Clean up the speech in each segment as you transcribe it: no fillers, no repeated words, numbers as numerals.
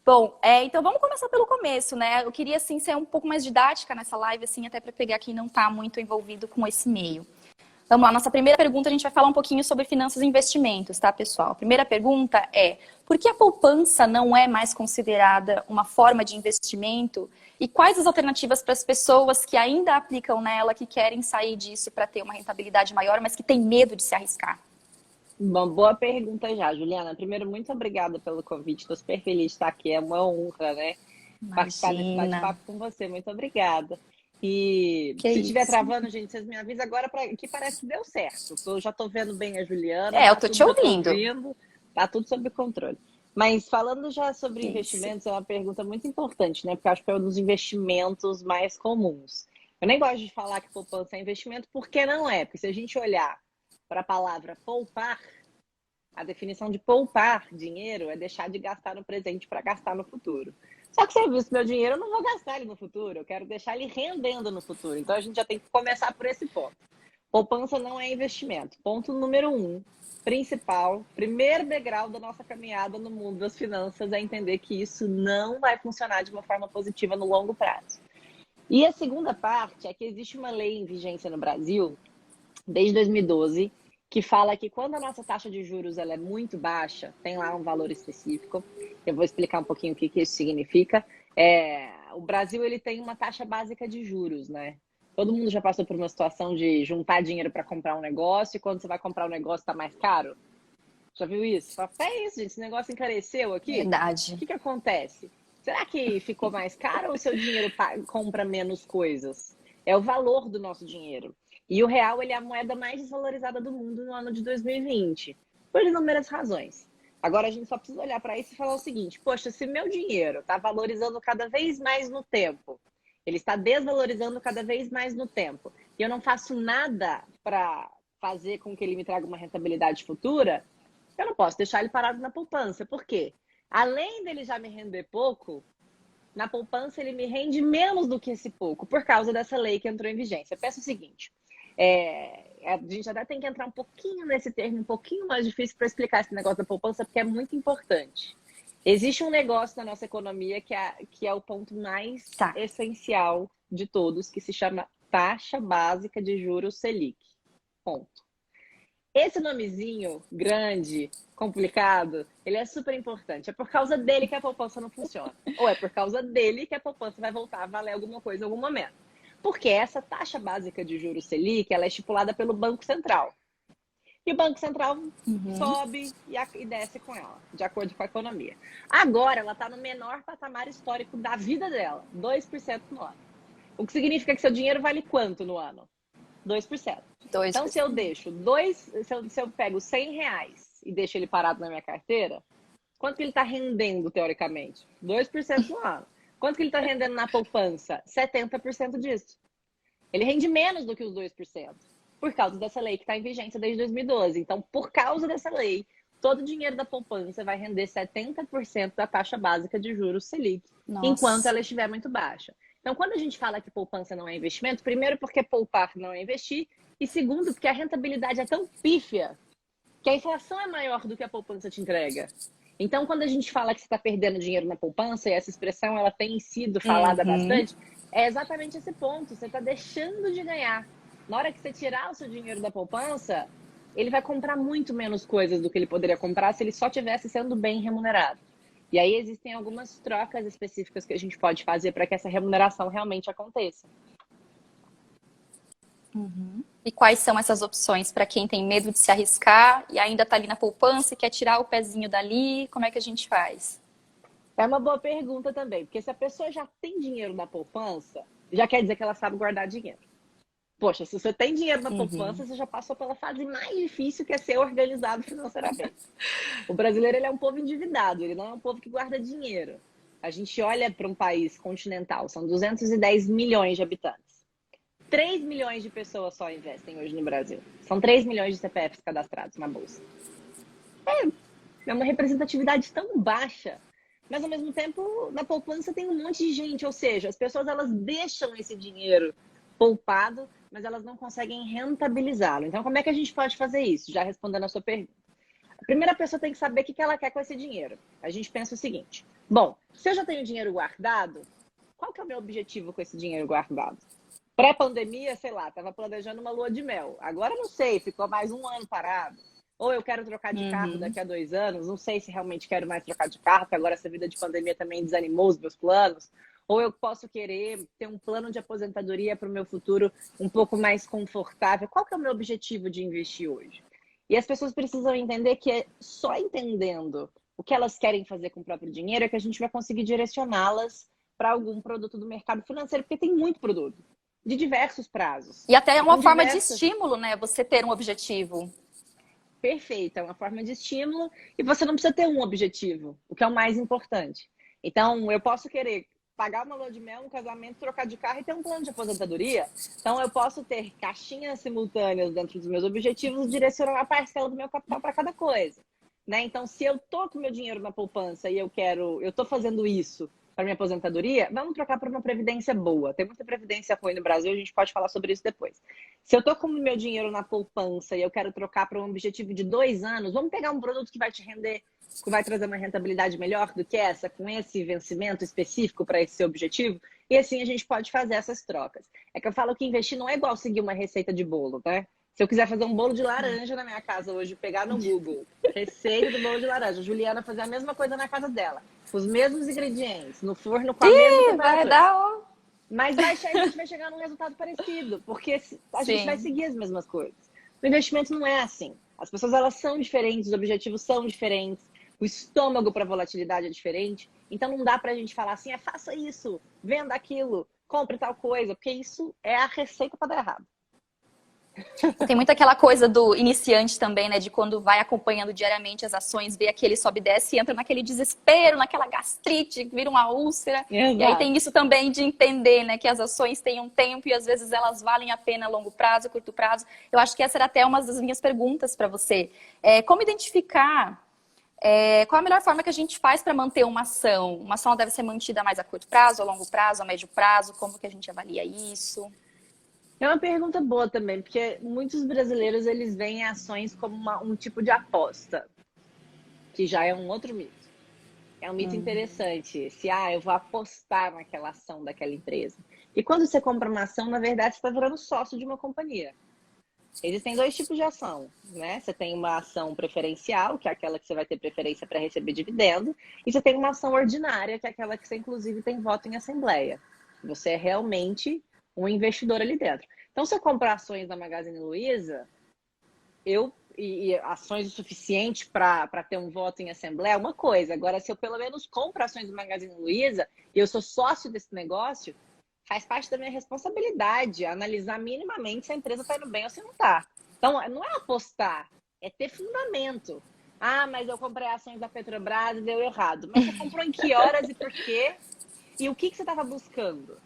Bom, então vamos começar pelo começo, né? Eu queria, assim, ser um pouco mais didática nessa live, assim, até para pegar quem não está muito envolvido com esse meio. Vamos lá, nossa primeira pergunta, a gente vai falar um pouquinho sobre finanças e investimentos, tá, pessoal? A primeira pergunta é, por que a poupança não é mais considerada uma forma de investimento? E quais as alternativas para as pessoas que ainda aplicam nela, que querem sair disso para ter uma rentabilidade maior, mas que têm medo de se arriscar? Uma boa pergunta já, Juliana. Primeiro, muito obrigada pelo convite. Estou super feliz de estar aqui. É uma honra, né? Participar desse Imagina. bate-papo com você. Muito obrigada. E Que se estiver isso. travando, gente, vocês me avisam agora que parece que deu certo. Eu já estou vendo bem a Juliana, Eu tá tô te tudo que eu estou ouvindo. ouvindo, tá tudo sob controle. Mas falando já sobre Que isso. investimentos, é uma pergunta muito importante, né? Porque eu acho que é um dos investimentos mais comuns. Eu nem gosto de falar que poupança é investimento, porque não é. Porque se a gente olhar para a palavra poupar, a definição de poupar dinheiro é deixar de gastar no presente para gastar no futuro. Só que se eu visto meu dinheiro, eu não vou gastar ele no futuro, eu quero deixar ele rendendo no futuro. Então a gente já tem que começar por esse ponto. Poupança não é investimento. Ponto número 1, principal, primeiro degrau da nossa caminhada no mundo das finanças é entender que isso não vai funcionar de uma forma positiva no longo prazo. E a segunda parte é que existe uma lei em vigência no Brasil desde 2012, que fala que quando a nossa taxa de juros ela é muito baixa, tem lá um valor específico, eu vou explicar um pouquinho o que isso significa. O Brasil ele tem uma taxa básica de juros, né? Todo mundo já passou por uma situação de juntar dinheiro para comprar um negócio e quando você vai comprar um negócio está mais caro? Já viu isso? Fala, é isso, gente, esse negócio encareceu aqui? O Verdade. que acontece? Será que ficou mais caro ou o seu dinheiro compra menos coisas? É o valor do nosso dinheiro. E o real ele é a moeda mais desvalorizada do mundo no ano de 2020, por inúmeras razões. Agora a gente só precisa olhar para isso e falar o seguinte: poxa, se meu dinheiro está valorizando cada vez mais no tempo, ele está desvalorizando cada vez mais no tempo, e eu não faço nada para fazer com que ele me traga uma rentabilidade futura, eu não posso deixar ele parado na poupança. Por quê? Além dele já me render pouco, na poupança ele me rende menos do que esse pouco, por causa dessa lei que entrou em vigência. Eu peço o seguinte, a gente até tem que entrar um pouquinho nesse termo, um pouquinho mais difícil para explicar esse negócio da poupança, porque é muito importante. Existe um negócio na nossa economia que é o ponto mais Tá. essencial de todos, que se chama taxa básica de juros Selic. Ponto. Esse nomezinho grande, complicado, ele é super importante. É por causa dele que a poupança não funciona. Ou é por causa dele que a poupança vai voltar a valer alguma coisa em algum momento. Porque essa taxa básica de juros Selic, ela é estipulada pelo Banco Central. E o Banco Central sobe e desce com ela, de acordo com a economia. Agora, ela está no menor patamar histórico da vida dela, 2% no ano. O que significa que seu dinheiro vale quanto no ano? 2%. Então, se eu 2%. deixo se eu pego R$ 100 e deixo ele parado na minha carteira, quanto que ele está rendendo, teoricamente? 2% no ano. Quanto que ele está rendendo na poupança? 70% disso. Ele rende menos do que os 2%, por causa dessa lei que está em vigência desde 2012. Então, por causa dessa lei, todo o dinheiro da poupança vai render 70% da taxa básica de juros Selic, enquanto Nossa. ela estiver muito baixa. Então, quando a gente fala que poupança não é investimento, primeiro porque poupar não é investir, e segundo porque a rentabilidade é tão pífia que a inflação é maior do que a poupança te entrega. Então, quando a gente fala que você está perdendo dinheiro na poupança, e essa expressão ela tem sido falada bastante, é exatamente esse ponto. Você está deixando de ganhar. Na hora que você tirar o seu dinheiro da poupança, ele vai comprar muito menos coisas do que ele poderia comprar se ele só tivesse sendo bem remunerado. E aí existem algumas trocas específicas que a gente pode fazer para que essa remuneração realmente aconteça. E quais são essas opções para quem tem medo de se arriscar e ainda está ali na poupança e quer tirar o pezinho dali? Como é que a gente faz? É uma boa pergunta também, porque se a pessoa já tem dinheiro na poupança, já quer dizer que ela sabe guardar dinheiro. Poxa, se você tem dinheiro na poupança, você já passou pela fase mais difícil, que é ser organizado financeiramente. O brasileiro ele é um povo endividado, ele não é um povo que guarda dinheiro. A gente olha para um país continental, são 210 milhões de habitantes. 3 milhões de pessoas só investem hoje no Brasil. São 3 milhões de CPFs cadastrados na Bolsa. É uma representatividade tão baixa. Mas, ao mesmo tempo, na poupança tem um monte de gente. Ou seja, as pessoas elas deixam esse dinheiro poupado, mas elas não conseguem rentabilizá-lo. Então, como é que a gente pode fazer isso? Já respondendo a sua pergunta. A primeira pessoa tem que saber o que ela quer com esse dinheiro. A gente pensa o seguinte: bom, Se eu já tenho dinheiro guardado, qual que é o meu objetivo com esse dinheiro guardado? Pré-pandemia, sei lá, estava planejando uma lua de mel. Agora não sei, ficou mais um ano parado. Ou eu quero trocar de carro Uhum. daqui a 2 anos, não sei se realmente quero mais trocar de carro, porque agora essa vida de pandemia também desanimou os meus planos. Ou eu posso querer ter um plano de aposentadoria para o meu futuro um pouco mais confortável. Qual que é o meu objetivo de investir hoje? E as pessoas precisam entender que é só entendendo o que elas querem fazer com o próprio dinheiro é que a gente vai conseguir direcioná-las para algum produto do mercado financeiro, porque tem muito produto, de diversos prazos. E até é E uma com forma de diversas. estímulo, né? Você ter um objetivo. Perfeito, é uma forma de estímulo e você não precisa ter um objetivo, o que é o mais importante. Então, eu posso querer pagar uma lua de mel, um casamento, trocar de carro e ter um plano de aposentadoria. Então, eu posso ter caixinhas simultâneas dentro dos meus objetivos e direcionar uma parcela do meu capital para cada coisa. Né? Então, se eu tô com meu dinheiro na poupança e eu tô fazendo isso para minha aposentadoria, vamos trocar por uma previdência boa. Tem muita previdência ruim no Brasil, a gente pode falar sobre isso depois. Se eu tô com o meu dinheiro na poupança e eu quero trocar para um objetivo de 2 anos, vamos pegar um produto que vai te render, que vai trazer uma rentabilidade melhor do que essa, com esse vencimento específico para esse seu objetivo, e assim a gente pode fazer essas trocas. É que eu falo que investir não é igual seguir uma receita de bolo, né? Se eu quiser fazer um bolo de laranja na minha casa hoje, pegar no Google, receita do bolo de laranja, a Juliana fazer a mesma coisa na casa dela, com os mesmos ingredientes, no forno com a mesma Ih, vai temperatura. dar ó. Mas a gente vai chegar num resultado parecido, porque a gente vai Sim. seguir as mesmas coisas. O investimento não é assim. As pessoas elas são diferentes, os objetivos são diferentes, o estômago para volatilidade é diferente. Então não dá para a gente falar assim, faça isso, venda aquilo, compre tal coisa, porque isso é a receita para dar errado. Tem muito aquela coisa do iniciante também, né? De quando vai acompanhando diariamente as ações, vê aquele sobe e desce e entra naquele desespero, naquela gastrite, vira uma úlcera. E aí tem Exato. isso também de entender, né? Que as ações têm um tempo e às vezes elas valem a pena a longo prazo, a curto prazo. Eu acho que essa era até uma das minhas perguntas para você. Como identificar qual a melhor forma que a gente faz para manter uma ação? Uma ação deve ser mantida mais a curto prazo, a longo prazo, a médio prazo? Como que a gente avalia isso? É uma pergunta boa também, porque muitos brasileiros eles veem ações como um tipo de aposta, que já é um outro mito. É um mito interessante. Eu vou apostar naquela ação daquela empresa. E quando você compra uma ação, na verdade, você está virando sócio de uma companhia. Existem dois tipos de ação, né? Você tem uma ação preferencial, que é aquela que você vai ter preferência para receber dividendo, e você tem uma ação ordinária, que é aquela que você, inclusive, tem voto em assembleia. Você é realmente um investidor ali dentro. Então, se eu comprar ações da Magazine Luiza, e ações o suficiente para ter um voto em assembleia é uma coisa. Agora, se eu pelo menos compro ações do Magazine Luiza e eu sou sócio desse negócio, faz parte da minha responsabilidade analisar minimamente se a empresa está indo bem ou se não está. Então, não é apostar, é ter fundamento. Mas eu comprei ações da Petrobras e deu errado. Mas você comprou em que horas e por quê? E o que você estava buscando?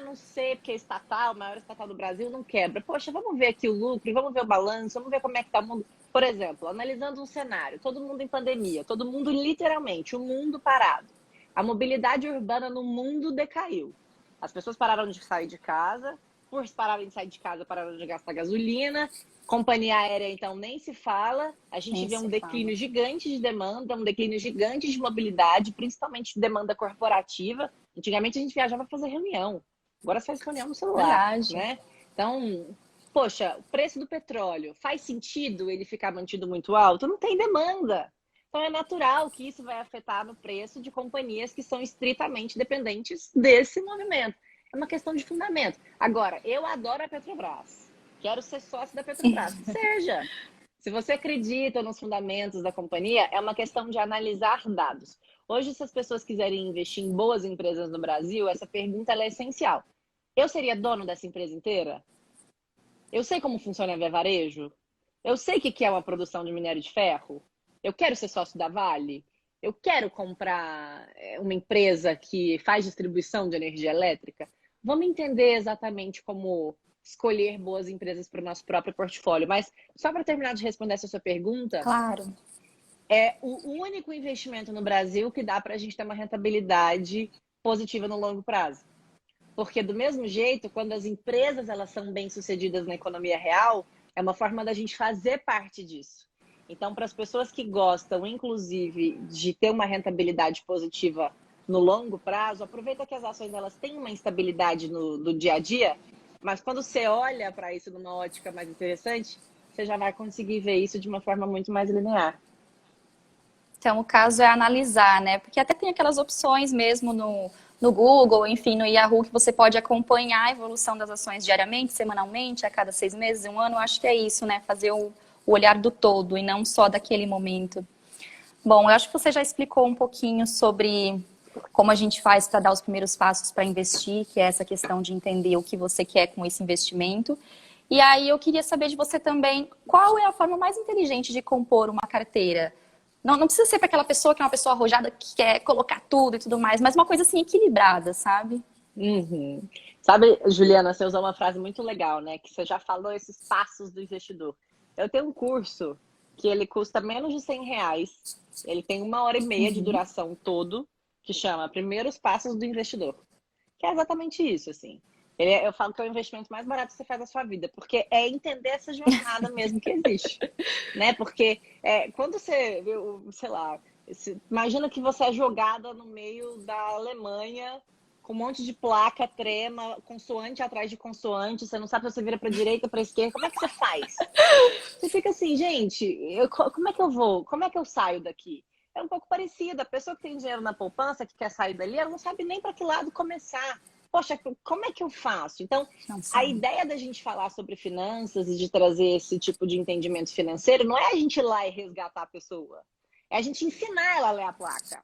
Não sei, porque é estatal, maior estatal do Brasil, não quebra. Poxa, vamos ver aqui o lucro, vamos ver o balanço, vamos ver como é que está o mundo. Por exemplo, analisando um cenário, todo mundo em pandemia, todo mundo literalmente, o mundo parado. A mobilidade urbana no mundo decaiu. As pessoas pararam de sair de casa, por pararem de sair de casa, pararam de gastar gasolina, companhia aérea, então, nem se fala. A gente vê um declínio gigante de demanda, um declínio gigante de mobilidade, principalmente de demanda corporativa. Antigamente a gente viajava para fazer reunião, agora você faz reunião no celular, Verdade. né? Então, poxa, o preço do petróleo, faz sentido ele ficar mantido muito alto? Não tem demanda. Então é natural que isso vai afetar no preço de companhias que são estritamente dependentes desse movimento. É uma questão de fundamento. Agora, eu adoro a Petrobras. Quero ser sócio da Petrobras. Seja. Se você acredita nos fundamentos da companhia, é uma questão de analisar dados. Hoje, se as pessoas quiserem investir em boas empresas no Brasil, essa pergunta é essencial. Eu seria dono dessa empresa inteira? Eu sei como funciona a Via Varejo? Eu sei o que é uma produção de minério de ferro? Eu quero ser sócio da Vale? Eu quero comprar uma empresa que faz distribuição de energia elétrica? Vamos entender exatamente como escolher boas empresas para o nosso próprio portfólio. Mas, só para terminar de responder essa sua pergunta, Claro. é o único investimento no Brasil que dá para a gente ter uma rentabilidade positiva no longo prazo. Porque, do mesmo jeito, quando as empresas elas são bem-sucedidas na economia real, é uma forma da gente fazer parte disso. Então, para as pessoas que gostam, inclusive, de ter uma rentabilidade positiva no longo prazo, aproveita que as ações elas têm uma instabilidade do dia a dia, mas quando você olha para isso numa ótica mais interessante, você já vai conseguir ver isso de uma forma muito mais linear. Então, o caso é analisar, né? Porque até tem aquelas opções mesmo no Google, enfim, no Yahoo, que você pode acompanhar a evolução das ações diariamente, semanalmente, a cada 6 meses, um ano. Eu acho que é isso, né? Fazer o olhar do todo e não só daquele momento. Bom, eu acho que você já explicou um pouquinho sobre como a gente faz para dar os primeiros passos para investir, que é essa questão de entender o que você quer com esse investimento. E aí eu queria saber de você também, qual é a forma mais inteligente de compor uma carteira? Não precisa ser para aquela pessoa que é uma pessoa arrojada que quer colocar tudo e tudo mais, mas uma coisa assim equilibrada, sabe? Uhum. Sabe, Juliana, você usou uma frase muito legal, né? Que você já falou esses passos do investidor. Eu tenho um curso que ele custa menos de R$ 100. Ele tem 1h30 de duração todo, que chama Primeiros Passos do Investidor. Que é exatamente isso, assim. Eu falo que é o investimento mais barato que você faz na sua vida, porque é entender essa jornada mesmo que existe, né? Porque quando você, sei lá, imagina que você é jogada no meio da Alemanha com um monte de placa, trema, consoante atrás de consoante, você não sabe se você vira para direita, para esquerda, como é que você faz? Você fica assim, gente, como é que eu vou? Como é que eu saio daqui? É um pouco parecido. A pessoa que tem dinheiro na poupança, que quer sair dali, ela não sabe nem para que lado começar. Poxa, como é que eu faço? Então, a ideia da gente falar sobre finanças e de trazer esse tipo de entendimento financeiro não é a gente ir lá e resgatar a pessoa. É a gente ensinar ela a ler a placa.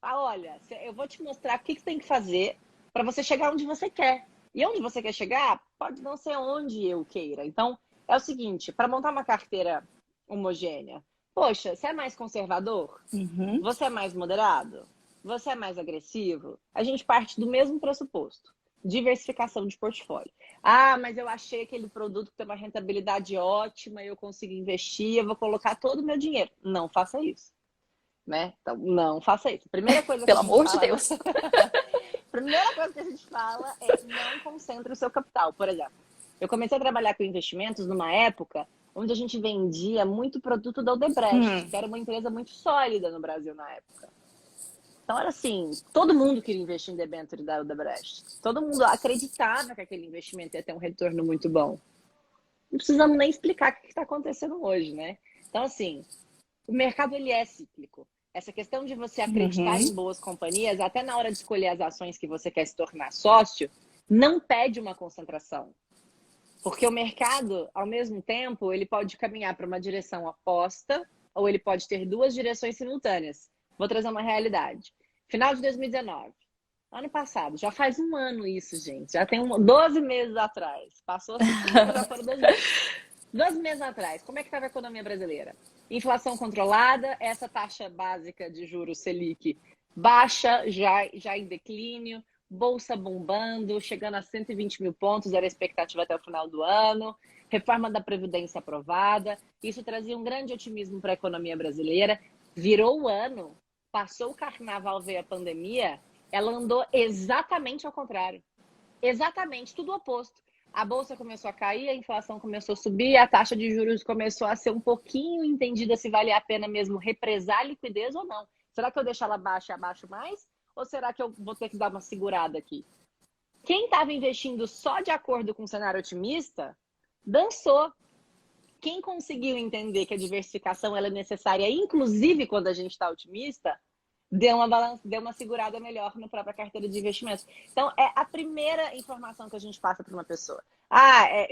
Ah, olha, eu vou te mostrar o que você tem que fazer para você chegar onde você quer. E onde você quer chegar pode não ser onde eu queira. Então, é o seguinte, para montar uma carteira homogênea, poxa, você é mais conservador? Uhum. Você é mais moderado? Você é mais agressivo? A gente parte do mesmo pressuposto. Diversificação de portfólio. Ah, mas eu achei aquele produto que tem uma rentabilidade ótima, eu consigo investir, eu vou colocar todo o meu dinheiro. Não faça isso. Né? Então, não faça isso. Primeira coisa que Pelo a gente amor de fala... Deus. Primeira coisa que a gente fala é não concentre o seu capital. Por exemplo, eu comecei a trabalhar com investimentos numa época onde a gente vendia muito produto da Odebrecht, que era uma empresa muito sólida no Brasil na época. Então era assim, todo mundo queria investir em debênture da Odebrecht. Todo mundo acreditava que aquele investimento ia ter um retorno muito bom. Não precisamos nem explicar o que está acontecendo hoje, né? Então, assim, o mercado ele é cíclico. Essa questão de você acreditar em boas companhias, até na hora de escolher as ações que você quer se tornar sócio, não pede uma concentração. Porque o mercado, ao mesmo tempo, ele pode caminhar para uma direção oposta ou ele pode ter duas direções simultâneas. Vou trazer uma realidade. Final de 2019. Ano passado. Já faz um ano isso, gente. Já tem 12 meses atrás. Passou assim, já foram 12 meses. 12 meses atrás, como é que estava a economia brasileira? Inflação controlada, essa taxa básica de juros Selic baixa, já em declínio, bolsa bombando, chegando a 120 mil pontos, era a expectativa até o final do ano, reforma da Previdência aprovada, isso trazia um grande otimismo para a economia brasileira. Virou o ano, passou o carnaval, veio a pandemia, ela andou exatamente ao contrário. Exatamente, tudo oposto. A bolsa começou a cair, a inflação começou a subir, a taxa de juros começou a ser um pouquinho entendida se vale a pena mesmo represar a liquidez ou não. Será que eu deixo ela baixa e abaixo mais? Ou será que eu vou ter que dar uma segurada aqui? Quem estava investindo só de acordo com o cenário otimista, dançou. Quem conseguiu entender que a diversificação ela é necessária, inclusive quando a gente está otimista, deu uma segurada melhor na própria carteira de investimentos. Então, é a primeira informação que a gente passa para uma pessoa.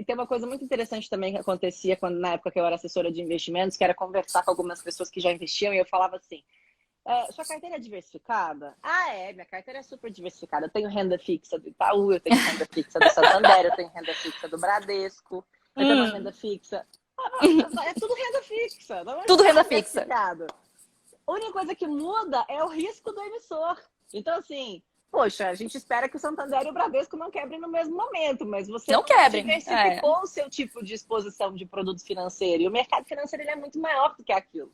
Tem uma coisa muito interessante também que acontecia na época que eu era assessora de investimentos, que era conversar com algumas pessoas que já investiam, e eu falava assim, sua carteira é diversificada? Minha carteira é super diversificada. Eu tenho renda fixa do Itaú, eu tenho renda fixa do Santander, eu tenho renda fixa do Bradesco, eu tenho uma renda fixa... É tudo renda fixa. Não é tudo renda fixa. A única coisa que muda é o risco do emissor. Então, assim, poxa, a gente espera que o Santander e o Bradesco não quebrem no mesmo momento, mas você não diversificou o seu tipo de exposição de produto financeiro. E o mercado financeiro ele é muito maior do que aquilo.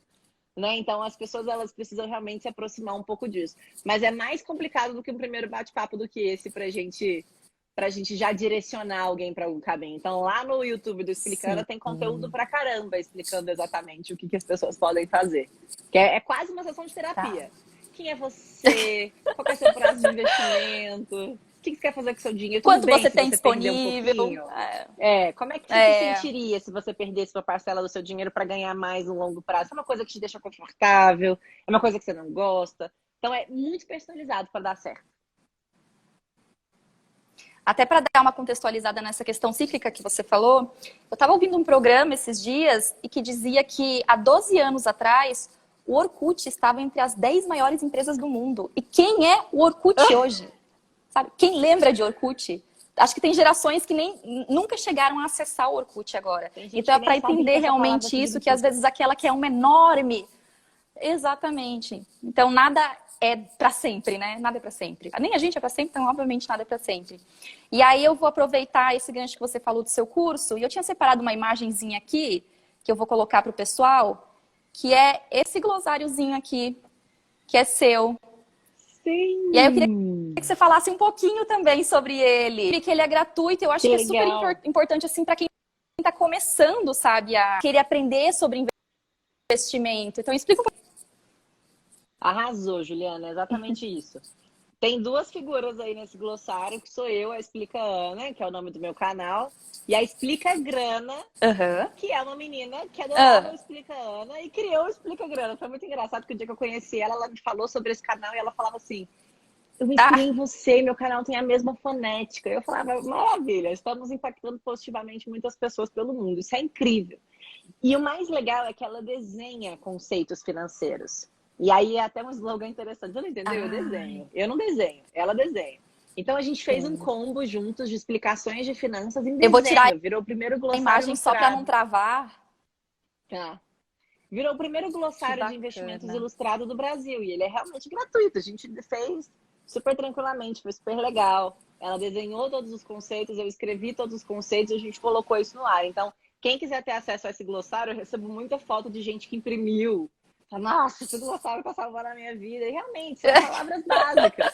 Né? Então, as pessoas elas precisam realmente se aproximar um pouco disso. Mas é mais complicado do que um primeiro bate-papo do que esse pra gente já direcionar alguém para algum caminho. Então, lá no YouTube do Explicando, tem conteúdo pra caramba explicando exatamente o que as pessoas podem fazer. Que é quase uma sessão de terapia. Quem é você? Qual é o seu prazo de investimento? O que você quer fazer com o seu dinheiro? Tudo Quanto bem você se tem você perder um disponível? pouquinho? Como é que você se sentiria se você perdesse uma parcela do seu dinheiro para ganhar mais no longo prazo? É uma coisa que te deixa confortável? É uma coisa que você não gosta? Então, é muito personalizado para dar certo. Até para dar uma contextualizada nessa questão cíclica que você falou, eu estava ouvindo um programa esses dias e que dizia que há 12 anos atrás o Orkut estava entre as 10 maiores empresas do mundo. E quem é o Orkut hoje? Sabe? Quem lembra de Orkut? Acho que tem gerações que nem nunca chegaram a acessar o Orkut agora. Então é para entender realmente isso, que às vezes aquela que é uma enorme. Exatamente. Então nada é para sempre, né? Nada é para sempre. Nem a gente é para sempre, então obviamente nada é para sempre. E aí eu vou aproveitar esse gancho que você falou do seu curso, e eu tinha separado uma imagenzinha aqui, que eu vou colocar para o pessoal, que é esse glossáriozinho aqui, que é seu. Sim! E aí eu queria que você falasse um pouquinho também sobre ele. Que ele é gratuito, eu acho que é super importante assim para quem está começando, sabe, a querer aprender sobre investimento. Então explica um pouquinho. Arrasou, Juliana, é exatamente isso. Tem duas figuras aí nesse glossário, que sou eu, a Explica Ana, que é o nome do meu canal, e a Explica Grana, que é uma menina que adorava o Explica Ana e criou o Explica Grana. Foi muito engraçado, porque o dia que eu conheci ela, ela me falou sobre esse canal e ela falava assim: eu me inspirei em você, meu canal tem a mesma fonética. Eu falava: maravilha, estamos impactando positivamente muitas pessoas pelo mundo, isso é incrível. E o mais legal é que ela desenha conceitos financeiros. E aí é até um slogan interessante. Você não entendeu? Eu desenho. Eu não desenho, ela desenha. Então a gente fez um combo juntos de explicações de finanças em desenho. Eu vou tirar Virou o primeiro glossário a imagem ilustrado. só para não travar. Tá. Virou o primeiro glossário de investimentos ilustrado do Brasil. E ele é realmente gratuito. A gente fez super tranquilamente, foi super legal. Ela desenhou todos os conceitos, eu escrevi todos os conceitos e a gente colocou isso no ar. Então, quem quiser ter acesso a esse glossário, eu recebo muita foto de gente que imprimiu. Nossa, esse glossário tá salvando a minha vida. E realmente, são palavras básicas.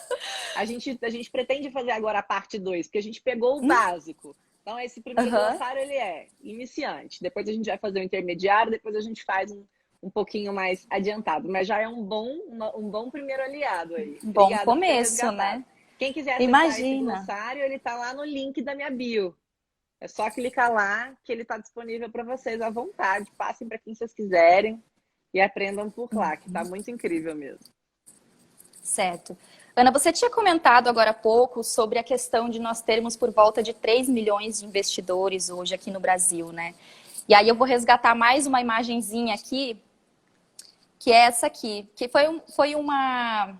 A gente pretende fazer agora a parte 2, porque a gente pegou o básico. Então, esse primeiro glossário, ele é iniciante. Depois a gente vai fazer o intermediário, depois a gente faz um pouquinho mais adiantado. Mas já é um bom primeiro aliado aí. Um bom começo, né? Quem quiser acessar esse glossário, ele tá lá no link da minha bio. É só clicar lá que ele tá disponível para vocês à vontade. Passem para quem vocês quiserem e aprendam por lá, que tá muito incrível mesmo. Certo. Ana, você tinha comentado agora há pouco sobre a questão de nós termos por volta de 3 milhões de investidores hoje aqui no Brasil, né? E aí eu vou resgatar mais uma imagenzinha aqui, que é essa aqui, que foi uma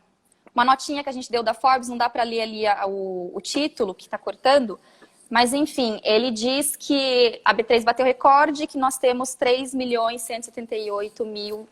notinha que a gente deu da Forbes, não dá para ler ali o título que está cortando, mas enfim, ele diz que a B3 bateu recorde, que nós temos 3.178.000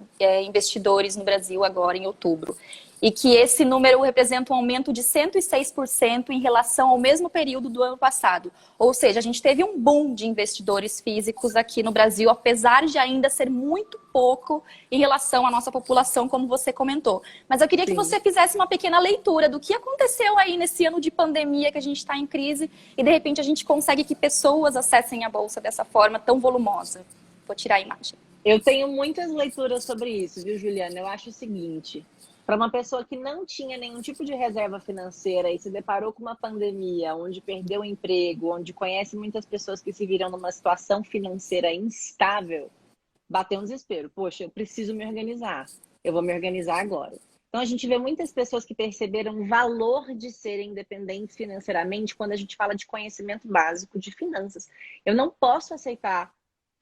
investidores no Brasil agora em outubro. E que esse número representa um aumento de 106% em relação ao mesmo período do ano passado. Ou seja, a gente teve um boom de investidores físicos aqui no Brasil, apesar de ainda ser muito pouco em relação à nossa população, como você comentou. Mas eu queria que você fizesse uma pequena leitura do que aconteceu aí nesse ano de pandemia que a gente está em crise e, de repente, a gente consegue que pessoas acessem a Bolsa dessa forma tão volumosa. Vou tirar a imagem. Eu tenho muitas leituras sobre isso, viu, Juliana? Eu acho o seguinte: para uma pessoa que não tinha nenhum tipo de reserva financeira e se deparou com uma pandemia, onde perdeu o emprego, onde conhece muitas pessoas que se viram numa situação financeira instável, bateu um desespero. Poxa, eu preciso me organizar. Eu vou me organizar agora. Então, a gente vê muitas pessoas que perceberam o valor de serem independentes financeiramente quando a gente fala de conhecimento básico de finanças. Eu não posso aceitar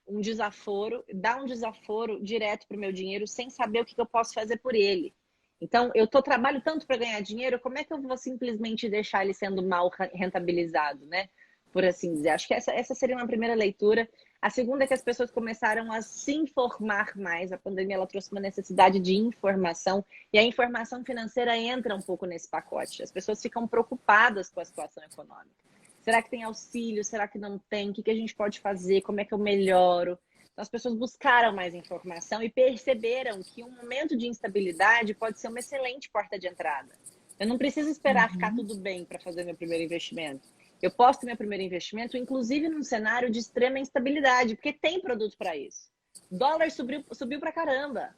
um desaforo, dar um desaforo direto para o meu dinheiro sem saber o que eu posso fazer por ele. Então, eu trabalho tanto para ganhar dinheiro, como é que eu vou simplesmente deixar ele sendo mal rentabilizado, né? Por assim dizer. Acho que essa seria uma primeira leitura. A segunda é que as pessoas começaram a se informar mais. A pandemia ela trouxe uma necessidade de informação e a informação financeira entra um pouco nesse pacote. As pessoas ficam preocupadas com a situação econômica. Será que tem auxílio? Será que não tem? O que a gente pode fazer? Como é que eu melhoro? Então, as pessoas buscaram mais informação e perceberam que um momento de instabilidade pode ser uma excelente porta de entrada. Eu não preciso esperar ficar tudo bem para fazer meu primeiro investimento. Eu posso ter meu primeiro investimento, inclusive num cenário de extrema instabilidade, porque tem produto para isso. O dólar subiu pra caramba.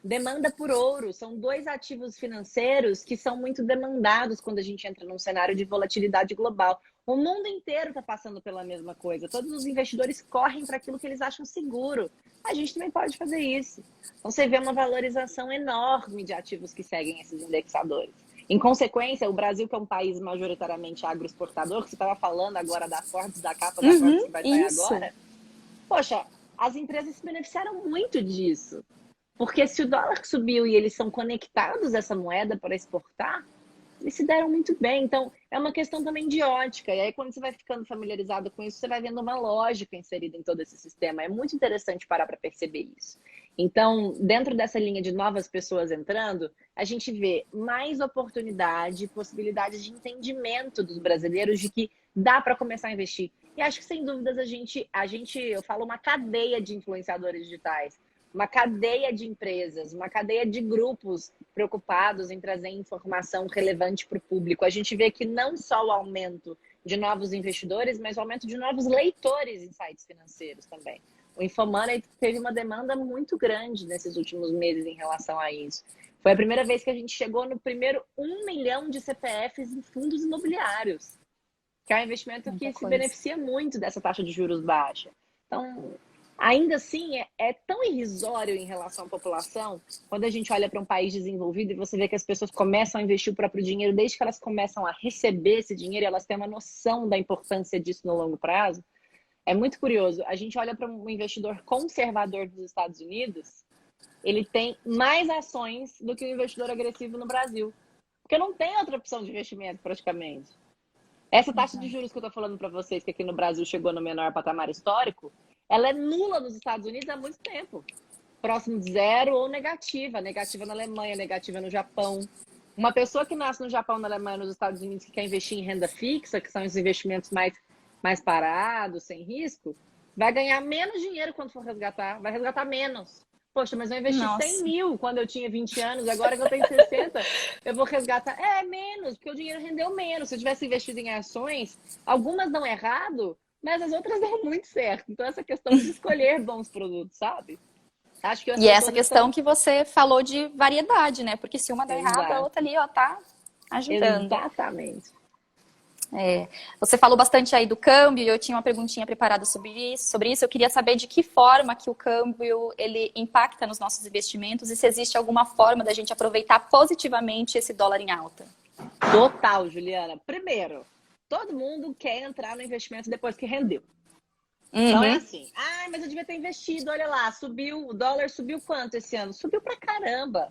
demanda por ouro. São dois ativos financeiros que são muito demandados quando a gente entra num cenário de volatilidade global. O mundo inteiro está passando pela mesma coisa. Todos os investidores correm para aquilo que eles acham seguro. A gente também pode fazer isso. Então você vê uma valorização enorme de ativos que seguem esses indexadores. Em consequência, o Brasil, que é um país majoritariamente agroexportador, que você estava falando agora da Forbes, da capa da Forbes que vai sair agora, poxa, as empresas se beneficiaram muito disso. Porque se o dólar subiu e eles são conectados a essa moeda para exportar, eles se deram muito bem. Então, é uma questão também de ótica. E aí, quando você vai ficando familiarizado com isso, você vai vendo uma lógica inserida em todo esse sistema. É muito interessante parar para perceber isso. Então, dentro dessa linha de novas pessoas entrando, a gente vê mais oportunidade, possibilidade de entendimento dos brasileiros de que dá para começar a investir. E acho que, sem dúvidas, eu falo uma cadeia de influenciadores digitais, uma cadeia de empresas, uma cadeia de grupos preocupados em trazer informação relevante para o público. A gente vê que não só o aumento de novos investidores, mas o aumento de novos leitores em sites financeiros também. O Infomoney teve uma demanda muito grande nesses últimos meses em relação a isso. Foi a primeira vez que a gente chegou no primeiro 1 milhão de CPFs em fundos imobiliários, que é um investimento que se beneficia muito dessa taxa de juros baixa. Então, ainda assim, é tão irrisório em relação à população, quando a gente olha para um país desenvolvido e você vê que as pessoas começam a investir o próprio dinheiro, desde que elas começam a receber esse dinheiro, e elas têm uma noção da importância disso no longo prazo. É muito curioso. A gente olha para um investidor conservador dos Estados Unidos, ele tem mais ações do que o investidor agressivo no Brasil. Porque não tem outra opção de investimento, praticamente. Essa taxa de juros que eu estou falando para vocês, que aqui no Brasil chegou no menor patamar histórico, ela é nula nos Estados Unidos há muito tempo. Próximo de zero ou negativa. Negativa na Alemanha, negativa no Japão. Uma pessoa que nasce no Japão, na Alemanha, nos Estados Unidos, que quer investir em renda fixa, que são os investimentos mais parados, sem risco, vai ganhar menos dinheiro quando for resgatar. Vai resgatar menos. Poxa, mas eu investi 100 mil quando eu tinha 20 anos, agora que eu tenho 60, eu vou resgatar. É, menos, porque o dinheiro rendeu menos. Se eu tivesse investido em ações, algumas dão errado, mas as outras dão muito certo. Então, essa questão de escolher bons produtos, sabe? Acho que e essa questão que você falou de variedade, né? Porque se uma der errado, a outra ali, ó, tá ajudando. Exatamente. Você falou bastante aí do câmbio, e eu tinha uma perguntinha preparada sobre isso. Eu queria saber de que forma que o câmbio ele impacta nos nossos investimentos e se existe alguma forma da gente aproveitar positivamente esse dólar em alta. Total, Juliana. Primeiro, todo mundo quer entrar no investimento depois que rendeu. Não é assim. Mas eu devia ter investido, olha lá, o dólar subiu quanto esse ano? Subiu pra caramba.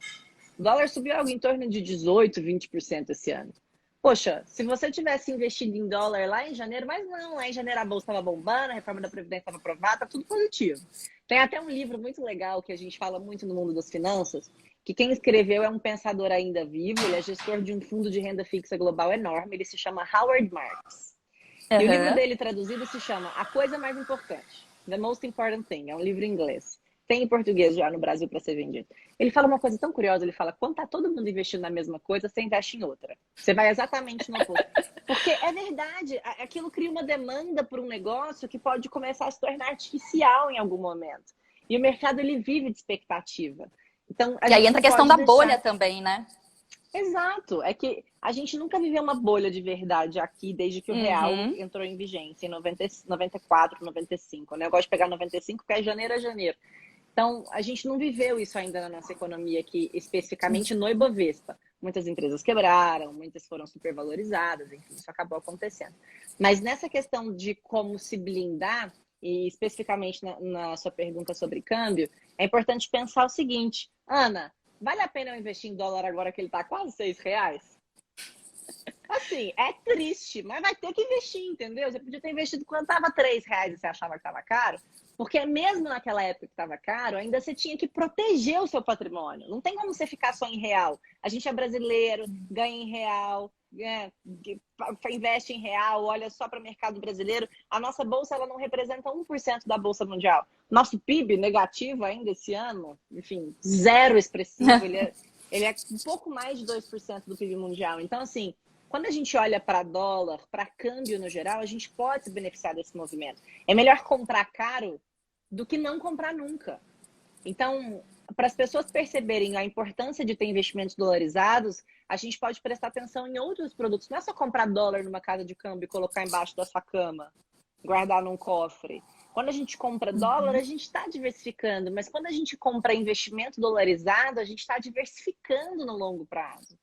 O dólar subiu algo em torno de 18%, 20% esse ano. Poxa, se você tivesse investido em dólar lá em janeiro, mas não, lá em janeiro a bolsa estava bombando, a reforma da Previdência estava aprovada, tá tudo positivo. Tem até um livro muito legal que a gente fala muito no mundo das finanças, que quem escreveu é um pensador ainda vivo, ele é gestor de um fundo de renda fixa global enorme, ele se chama Howard Marks. E o livro dele traduzido se chama A Coisa Mais Importante, The Most Important Thing, é um livro em inglês. Tem em português já no Brasil para ser vendido. Ele fala uma coisa tão curiosa, ele fala, quando tá todo mundo investindo na mesma coisa, você investe em outra. Você vai exatamente no oposto. Porque é verdade, aquilo cria uma demanda por um negócio que pode começar a se tornar artificial em algum momento. E o mercado, ele vive de expectativa. Então, e aí entra a questão da bolha também, né? Exato. É que a gente nunca viveu uma bolha de verdade aqui desde que o real entrou em vigência, em 94, 95. Né? Eu gosto de pegar 95 porque é janeiro a janeiro. Então, a gente não viveu isso ainda na nossa economia aqui, especificamente no Ibovespa. Muitas empresas quebraram, muitas foram supervalorizadas, enfim, isso acabou acontecendo. Mas nessa questão de como se blindar, e especificamente na sua pergunta sobre câmbio, é importante pensar o seguinte, Ana, vale a pena eu investir em dólar agora que ele está quase R$6? Assim, é triste, mas vai ter que investir, entendeu? Você podia ter investido quando estava R$3 e você achava que estava caro, porque mesmo naquela época que estava caro, ainda você tinha que proteger o seu patrimônio. Não tem como você ficar só em real. A gente é brasileiro, ganha em real, investe em real, olha só para o mercado brasileiro. A nossa bolsa ela não representa 1% da bolsa mundial. Nosso PIB negativo ainda esse ano, enfim, zero expressivo. Ele é um pouco mais de 2% do PIB mundial. Então, assim, quando a gente olha para dólar, para câmbio no geral, a gente pode se beneficiar desse movimento. É melhor comprar caro do que não comprar nunca. Então, para as pessoas perceberem a importância de ter investimentos dolarizados, a gente pode prestar atenção em outros produtos. Não é só comprar dólar numa casa de câmbio e colocar embaixo da sua cama, guardar num cofre. Quando a gente compra dólar, a gente está diversificando, mas quando a gente compra investimento dolarizado, a gente está diversificando no longo prazo.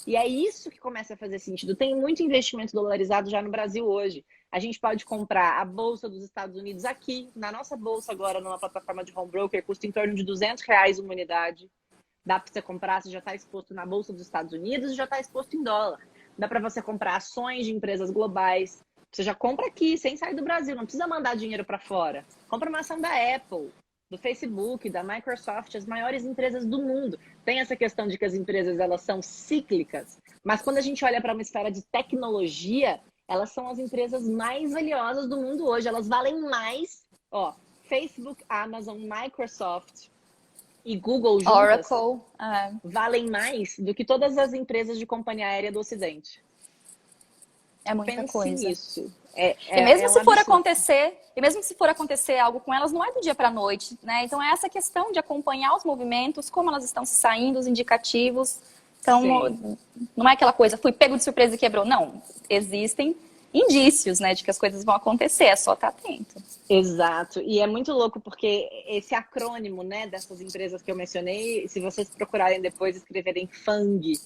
E é isso que começa a fazer sentido. Tem muito investimento dolarizado já no Brasil hoje. A gente pode comprar a Bolsa dos Estados Unidos aqui, na nossa bolsa agora, numa plataforma de home broker, custa em torno de R$ 200 uma unidade. Dá para você comprar, você já está exposto na Bolsa dos Estados Unidos e já está exposto em dólar. Dá para você comprar ações de empresas globais. Você já compra aqui, sem sair do Brasil, não precisa mandar dinheiro para fora. Compra uma ação da Apple, do Facebook, da Microsoft, as maiores empresas do mundo. Tem essa questão de que as empresas elas são cíclicas, mas quando a gente olha para uma esfera de tecnologia, elas são as empresas mais valiosas do mundo hoje. Elas valem mais, ó, Facebook, Amazon, Microsoft e Google juntas Oracle. valem mais do que todas as empresas de companhia aérea do Ocidente. É muita Pense coisa. nisso. E mesmo um se for absurdo. acontecer algo com elas, não é do dia para a noite, né? Então é essa questão de acompanhar os movimentos, como elas estão se saindo, os indicativos. Então Sim. não é aquela coisa, fui pego de surpresa e quebrou. Não, existem indícios, né, de que as coisas vão acontecer, é só estar atento. Exato. E é muito louco porque esse acrônimo, né, dessas empresas que eu mencionei, se vocês procurarem depois, escreverem FANG,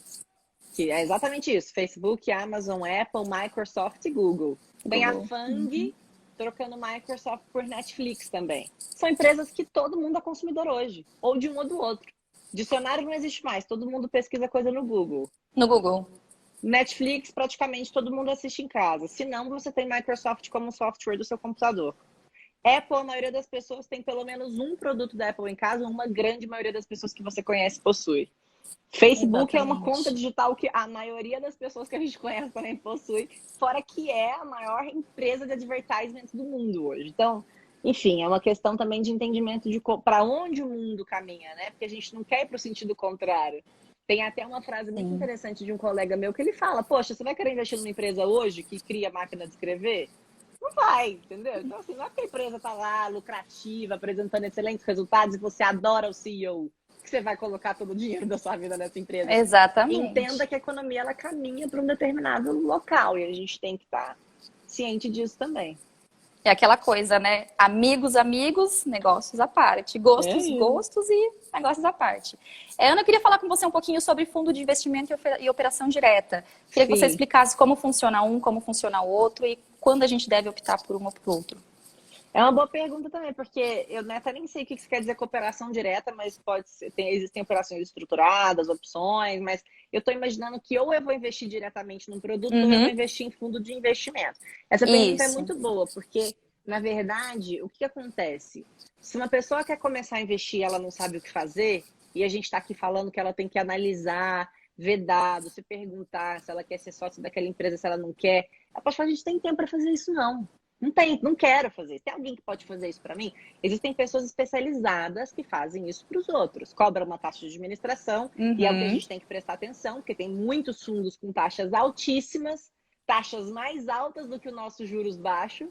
que é exatamente isso, Facebook, Amazon, Apple, Microsoft e Google. Tem a Google. FANG trocando Microsoft por Netflix também. São empresas que todo mundo é consumidor hoje, ou de um ou do outro. Dicionário não existe mais, todo mundo pesquisa coisa no Google. No Google. Netflix, praticamente todo mundo assiste em casa. Se não, você tem Microsoft como software do seu computador. Apple, a maioria das pessoas tem pelo menos um produto da Apple em casa, uma grande maioria das pessoas que você conhece possui. Facebook é uma conta Exatamente. digital que a maioria das pessoas que a gente conhece também possui, fora que é a maior empresa de advertisement do mundo hoje. Então, enfim, é uma questão também de entendimento de para onde o mundo caminha, né? Porque a gente não quer ir para o sentido contrário. Tem até uma frase muito Sim. interessante de um colega meu que ele fala: poxa, você vai querer investir numa empresa hoje que cria máquina de escrever? Não vai, entendeu? Então, assim, não é que a empresa está lá lucrativa, apresentando excelentes resultados e você adora o CEO, que você vai colocar todo o dinheiro da sua vida nessa empresa. Entenda Exatamente. que a economia ela caminha para um determinado local e a gente tem que estar ciente disso também. É aquela coisa, né? Amigos, amigos, negócios à parte. Gostos, gostos e negócios à parte. Ana, eu queria falar com você um pouquinho sobre fundo de investimento e operação direta. Queria que você explicasse como funciona um, como funciona o outro e quando a gente deve optar por um ou por outro. É uma boa pergunta também, porque eu até nem sei o que isso quer dizer com operação direta, mas pode ser, existem operações estruturadas, opções, mas eu estou imaginando que ou eu vou investir diretamente num produto ou eu vou investir em fundo de investimento. Essa pergunta é muito boa, porque, na verdade, o que acontece? Se uma pessoa quer começar a investir e ela não sabe o que fazer, e a gente está aqui falando que ela tem que analisar, ver dados, se perguntar se ela quer ser sócia daquela empresa, se ela não quer, ela pode falar, a gente tem tempo para fazer isso, não. Não tem, não quero fazer isso. Tem alguém que pode fazer isso para mim? Existem pessoas especializadas que fazem isso para os outros. Cobra uma taxa de administração e é o que a gente tem que prestar atenção, porque tem muitos fundos com taxas altíssimas, taxas mais altas do que o nosso juros baixo,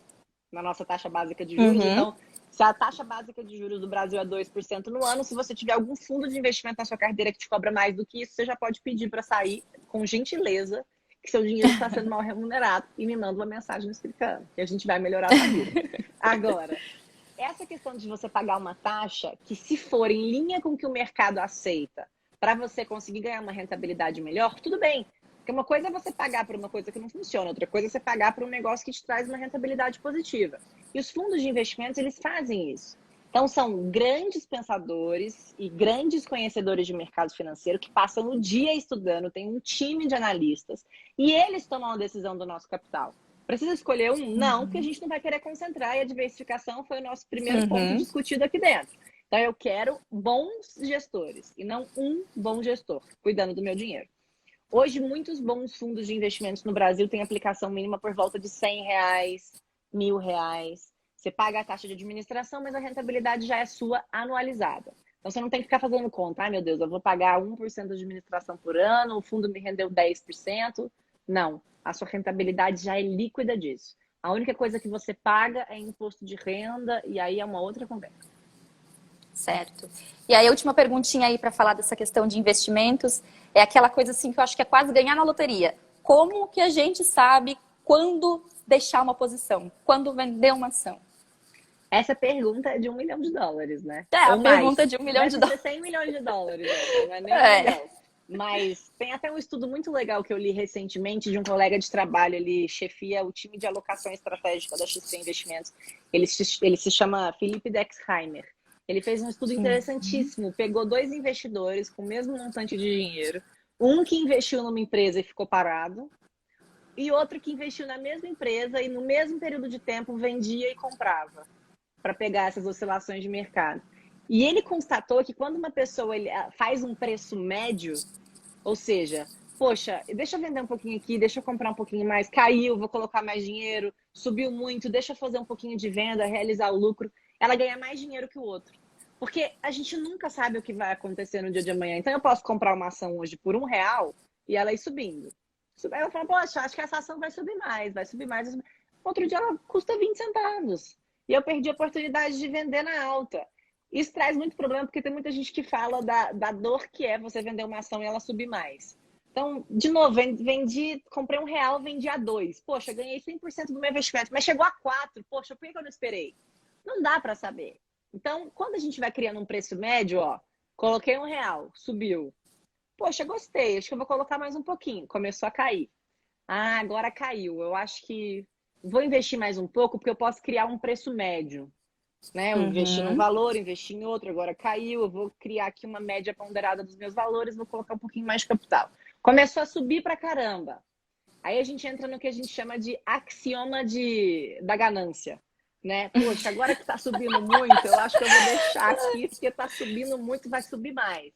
na nossa taxa básica de juros. Então, se a taxa básica de juros do Brasil é 2% no ano, se você tiver algum fundo de investimento na sua carteira que te cobra mais do que isso, você já pode pedir para sair com gentileza que seu dinheiro está sendo mal remunerado e me manda uma mensagem explicando que a gente vai melhorar a sua vida. Agora, essa questão de você pagar uma taxa que, se for em linha com o que o mercado aceita, para você conseguir ganhar uma rentabilidade melhor, tudo bem. Porque uma coisa é você pagar por uma coisa que não funciona, outra coisa é você pagar por um negócio que te traz uma rentabilidade positiva. E os fundos de investimentos, eles fazem isso. Então, são grandes pensadores e grandes conhecedores de mercado financeiro que passam o dia estudando, tem um time de analistas, e eles tomam a decisão do nosso capital. Precisa escolher um? Não, porque a gente não vai querer concentrar, e a diversificação foi o nosso primeiro ponto discutido aqui dentro. Então, eu quero bons gestores, e não um bom gestor, cuidando do meu dinheiro. Hoje, muitos bons fundos de investimentos no Brasil têm aplicação mínima por volta de R$100, R$1.000. Você paga a taxa de administração, mas a rentabilidade já é sua anualizada. Então, você não tem que ficar fazendo conta. Ai, meu Deus, eu vou pagar 1% de administração por ano, o fundo me rendeu 10%. Não, a sua rentabilidade já é líquida disso. A única coisa que você paga é imposto de renda e aí é uma outra conversa. Certo. E aí a última perguntinha aí para falar dessa questão de investimentos é aquela coisa assim que eu acho que é quase ganhar na loteria. Como que a gente sabe quando deixar uma posição? Quando vender uma ação? Essa pergunta é de US$ 1 milhão, né? É, a Ou pergunta mais. é de US$ 1 milhão. Deve ser US$ 100 milhões, né? Não é nem 1 milhão. Mas tem até um estudo muito legal que eu li recentemente de um colega de trabalho. Ele chefia o time de alocação estratégica da XP Investimentos. Ele se chama Felipe Dexheimer. Ele fez um estudo interessantíssimo. Pegou 2 investidores com o mesmo montante de dinheiro. Um que investiu numa empresa e ficou parado. E outro que investiu na mesma empresa e no mesmo período de tempo vendia e comprava, para pegar essas oscilações de mercado. E ele constatou que quando uma pessoa faz um preço médio, ou seja, poxa, deixa eu vender um pouquinho aqui, deixa eu comprar um pouquinho mais, caiu, vou colocar mais dinheiro, subiu muito, deixa eu fazer um pouquinho de venda, realizar o lucro, ela ganha mais dinheiro que o outro. Porque a gente nunca sabe o que vai acontecer no dia de amanhã. Então eu posso comprar uma ação hoje por R$ 1 e ela ir subindo. Aí eu falo, poxa, acho que essa ação vai subir mais, vai subir mais. Outro dia ela custa 20 centavos. E eu perdi a oportunidade de vender na alta. Isso traz muito problema, porque tem muita gente que fala da dor que é você vender uma ação e ela subir mais. Então, de novo, comprei R$ 1, vendi a 2. Poxa, ganhei 100% do meu investimento, mas chegou a 4. Poxa, por que eu não esperei? Não dá para saber. Então, quando a gente vai criando um preço médio, ó, coloquei R$ 1, subiu. Poxa, gostei, acho que eu vou colocar mais um pouquinho. Começou a cair. Ah, agora caiu. Eu acho que vou investir mais um pouco, porque eu posso criar um preço médio. Né? Eu investi num valor, investi em outro, agora caiu. Eu vou criar aqui uma média ponderada dos meus valores, vou colocar um pouquinho mais de capital. Começou a subir pra caramba. Aí a gente entra no que a gente chama de axioma da ganância. Né? Poxa, agora que tá subindo muito, eu acho que eu vou deixar aqui, porque tá subindo muito, vai subir mais.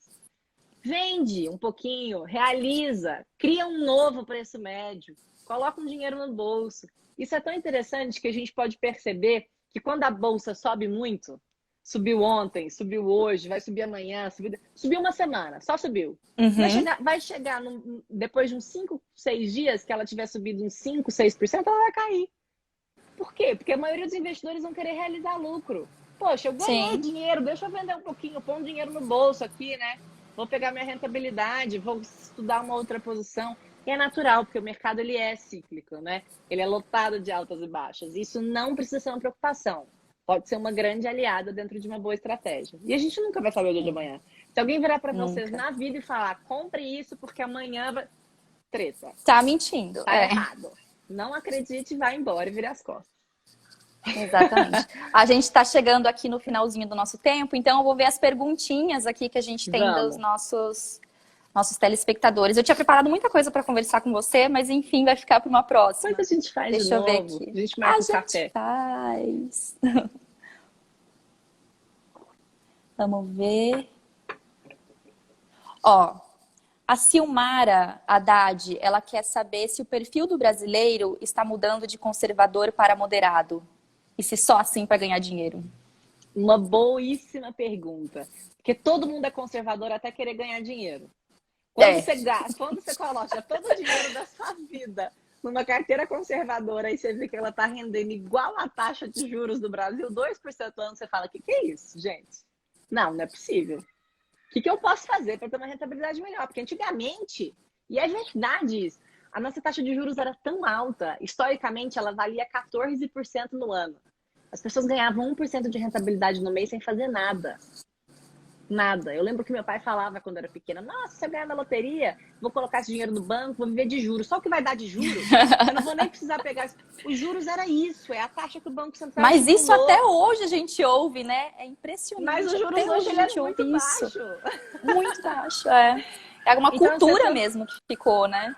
Vende um pouquinho, realiza, cria um novo preço médio, coloca um dinheiro no bolso. Isso é tão interessante que a gente pode perceber que quando a bolsa sobe muito, subiu ontem, subiu hoje, vai subir amanhã, subiu uma semana, só subiu. Vai chegar depois de uns 5, 6 dias que ela tiver subido uns 5, 6%, ela vai cair. Por quê? Porque a maioria dos investidores vão querer realizar lucro. Poxa, eu ganhei dinheiro, deixa eu vender um pouquinho, pôr um dinheiro no bolso aqui, né? Vou pegar minha rentabilidade, vou estudar uma outra posição. E é natural, porque o mercado ele é cíclico, né? Ele é lotado de altas e baixas. Isso não precisa ser uma preocupação. Pode ser uma grande aliada dentro de uma boa estratégia. E a gente nunca vai saber o dia de amanhã. Se alguém virar para vocês na vida e falar, compre isso porque amanhã vai... Treta. Tá mentindo. Tá errado. Não acredite e vai embora e vire as costas. Exatamente. A gente está chegando aqui no finalzinho do nosso tempo, então eu vou ver as perguntinhas aqui que a gente tem dos nossos telespectadores. Eu tinha preparado muita coisa para conversar com você, mas enfim, vai ficar para uma próxima. Mas a gente faz Deixa eu ver aqui. A gente marca um café. Faz. Vamos ver. Ó, a Silmara Haddad, ela quer saber se o perfil do brasileiro está mudando de conservador para moderado. E se só assim para ganhar dinheiro? Uma boíssima pergunta. Porque todo mundo é conservador até querer ganhar dinheiro. Quando você coloca todo o dinheiro da sua vida numa carteira conservadora e você vê que ela está rendendo igual a taxa de juros do Brasil, 2% ao ano, você fala, que é isso, gente? Não é possível. O que eu posso fazer para ter uma rentabilidade melhor? Porque antigamente, e é verdade isso, a nossa taxa de juros era tão alta, historicamente ela valia 14% no ano. As pessoas ganhavam 1% de rentabilidade no mês sem fazer nada. Nada. Eu lembro que meu pai falava quando era pequena, nossa, se eu ganhar na loteria, vou colocar esse dinheiro no banco, vou viver de juros. Só o que vai dar de juros, eu não vou nem precisar pegar. Os juros era isso, é a taxa que o Banco Central... Mas isso até hoje a gente ouve, né? É impressionante. Mas os juros hoje a gente ouve isso. Baixo. Muito baixo, é. É uma então, cultura mesmo que ficou, né?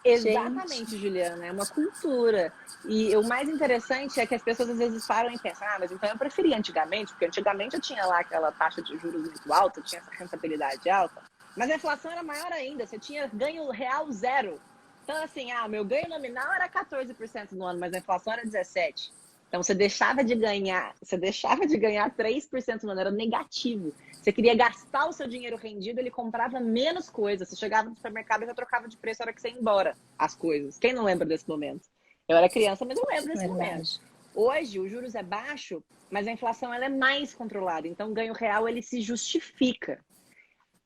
Exatamente, Juliana, é uma cultura. E o mais interessante é que as pessoas às vezes param e pensam, mas então eu preferia antigamente, porque antigamente eu tinha lá aquela taxa de juros muito alta, tinha essa rentabilidade alta, mas a inflação era maior ainda, você tinha ganho real zero. Então assim, meu ganho nominal era 14% no ano, mas a inflação era 17%. Então você deixava de ganhar 3% no ano, era negativo. Você queria gastar o seu dinheiro rendido, ele comprava menos coisas. Você chegava no supermercado e já trocava de preço na hora que você ia embora as coisas. Quem não lembra desse momento? Eu era criança, mas eu lembro desse momento. Hoje, os juros é baixo, mas a inflação ela é mais controlada. Então, o ganho real ele se justifica.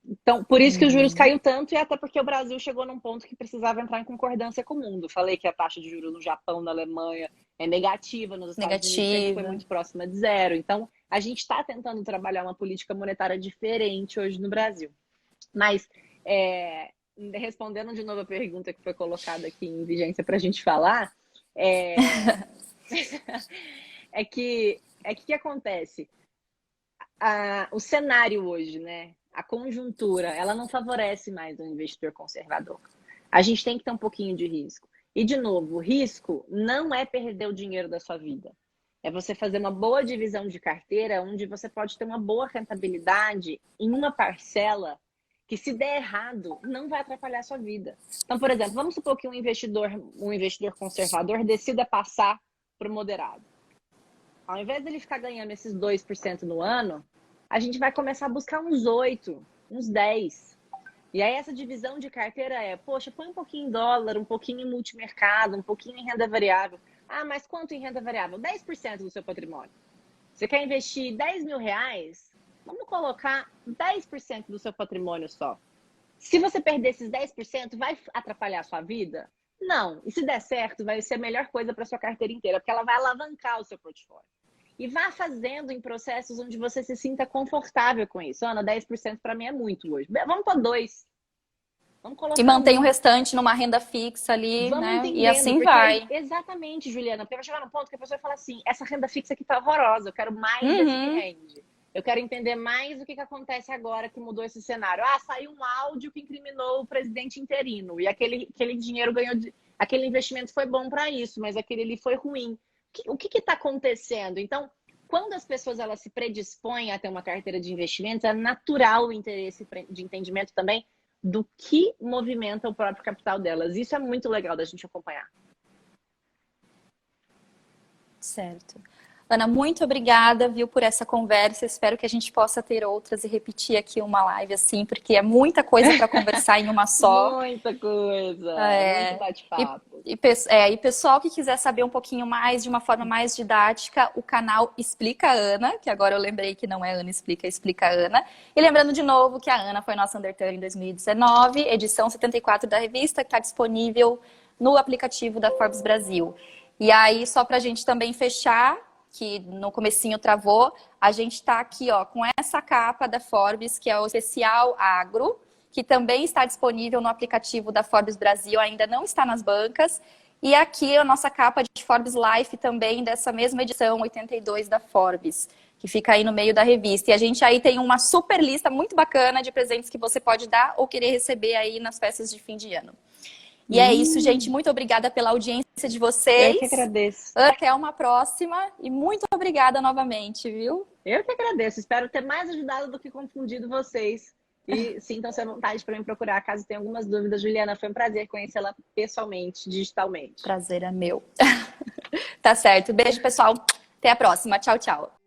Então, por isso que os juros caiu tanto e até porque o Brasil chegou num ponto que precisava entrar em concordância com o mundo. Falei que a taxa de juros no Japão, na Alemanha, é negativa, nos Estados Unidos sempre foi muito próxima de zero. Então, a gente está tentando trabalhar uma política monetária diferente hoje no Brasil. Mas, respondendo de novo a pergunta que foi colocada aqui em vigência para a gente falar, que acontece? O cenário hoje, né? A conjuntura, ela não favorece mais o investidor conservador. A gente tem que ter um pouquinho de risco. E, de novo, o risco não é perder o dinheiro da sua vida. É você fazer uma boa divisão de carteira, onde você pode ter uma boa rentabilidade em uma parcela que, se der errado, não vai atrapalhar a sua vida. Então, por exemplo, vamos supor que um investidor conservador decida passar para o moderado. Ao invés dele ficar ganhando esses 2% no ano, a gente vai começar a buscar uns 8, uns 10. E aí essa divisão de carteira poxa, põe um pouquinho em dólar, um pouquinho em multimercado, um pouquinho em renda variável. Ah, mas quanto em renda variável? 10% do seu patrimônio. Você quer investir 10 mil reais? Vamos colocar 10% do seu patrimônio só. Se você perder esses 10%, vai atrapalhar a sua vida? Não. E se der certo, vai ser a melhor coisa para sua carteira inteira, porque ela vai alavancar o seu portfólio. E vá fazendo em processos onde você se sinta confortável com isso. Ana, 10% para mim é muito hoje. Vamos para 2%. Vamos colocar e mantém o restante numa renda fixa ali, né? E assim vai. Exatamente, Juliana. Porque vai chegar num ponto que a pessoa vai falar assim, essa renda fixa aqui tá horrorosa, eu quero mais desse que rende. Eu quero entender mais o que acontece agora que mudou esse cenário. Ah, saiu um áudio que incriminou o presidente interino. E aquele dinheiro ganhou... Aquele investimento foi bom para isso, mas aquele ali foi ruim. O que está acontecendo? Então, quando as pessoas elas se predispõem a ter uma carteira de investimentos, é natural o interesse de entendimento também do que movimenta o próprio capital delas. Isso é muito legal da gente acompanhar. Certo. Ana, muito obrigada, viu, por essa conversa. Espero que a gente possa ter outras e repetir aqui uma live assim, porque é muita coisa para conversar em uma só. Muita coisa, muito bate-papo. E pessoal que quiser saber um pouquinho mais, de uma forma mais didática, o canal Explica Ana, que agora eu lembrei que não é Ana Explica, é Explica Ana. E lembrando de novo que a Ana foi nossa Undertale em 2019, edição 74 da revista, que está disponível no aplicativo da Forbes Brasil. E aí, só para a gente também fechar, que no comecinho travou, a gente está aqui com essa capa da Forbes, que é o especial agro, que também está disponível no aplicativo da Forbes Brasil, ainda não está nas bancas. E aqui a nossa capa de Forbes Life também, dessa mesma edição 82 da Forbes, que fica aí no meio da revista. E a gente aí tem uma super lista muito bacana de presentes que você pode dar ou querer receber aí nas festas de fim de ano. E é isso, gente. Muito obrigada pela audiência de vocês. Eu que agradeço. Até uma próxima e muito obrigada novamente, viu? Eu que agradeço. Espero ter mais ajudado do que confundido vocês. E sintam-se à vontade para me procurar caso tenha algumas dúvidas. Juliana, foi um prazer conhecê-la pessoalmente, digitalmente. Prazer é meu. Tá certo. Beijo, pessoal. Até a próxima. Tchau, tchau.